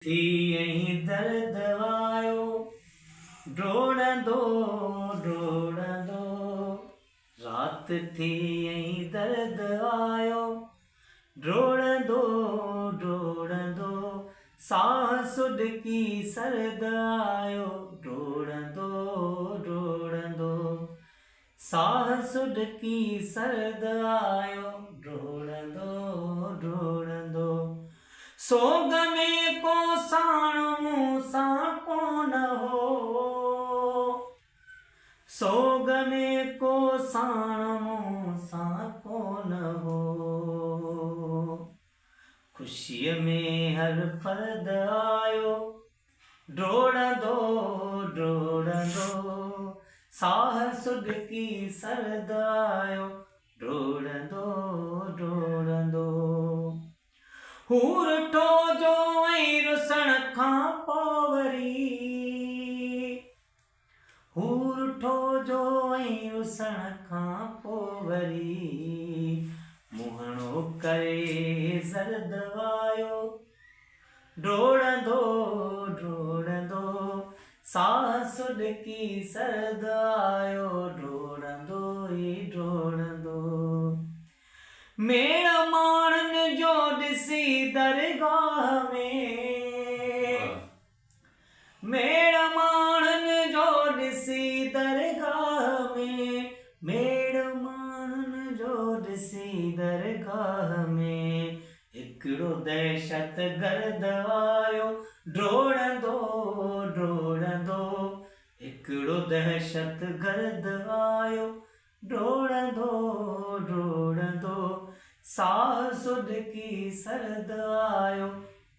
थी ऐं दर्द आयो ड्रोड़ंदो ड्रोड़ंदो रात थी ऐं दर्द आयो ड्रोड़ंदो ड्रोड़ंदो साह सुडकी सर्द आयो ड्रोड़ंदो ड्रोड़ंदो साह सुडकी सर्द आयो ड्रोड़ंदो ड्रोड़ंदो सोग में को साण मूंसां कोन हो सोग में को साण मूंसां कोन हो खुशीअ में हर फर्द आयो ड्रोड़ंदो ड्रोड़ंदो साह सुडकी सर्द आयो ड्रोड़ंदो ड्रोड़ंदो हूरठो जो ऐं रुसण खां पोइ वरी हूरठो जो ऐं रुसण खां पोइ वरी मुहणो करे ज़र्द आयो ड्रोड़ंदो ड्रोड़ंदो साह सुडकी सर्द आयो ड्रोड़ंदो ई ड्रोड़ंदो मेड़ माणनि जो ॾिसी दरगाह में मेड़ माणनि जो ॾिसी दरगाह में मेड़ माणनि जो ॾिसी दरगाह में हिकिड़ो दहशत गर्द आयो ड्रोड़ंदो ड्रोड़ंदो हिकिड़ो दहशत गर्द आयो ड्रोड़ंदो ड्रोड़ंदो साह सुडकी सर्द आयो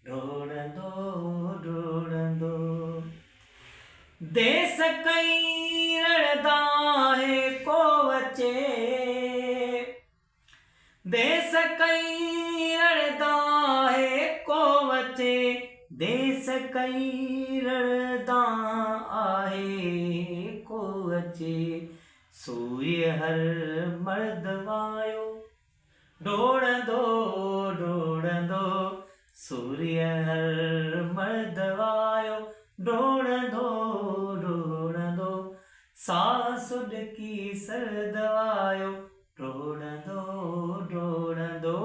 ड्रोड़ंदो ड्रोड़ंदो देस कई रड़दा है को अचे देस कई रड़दा है को अचे देस कई रड़दा आहे को अचे सूर्य हर मर्द आयो ड्रोड़ंदो ड्रोड़ंदो सूर्य हर मर्द आयो ड्रोड़ंदो ड्रोड़ंदो साह सुडकी सर्द आयो ड्रोड़ंदो ड्रोड़ंदो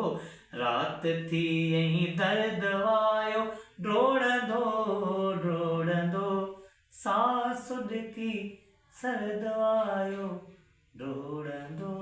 रात थी ऐं दर्द आयो ड्रोड़ंदो ड्रोड़ंदो साह सुडकी सर्द आयो ड्रोड़ंदो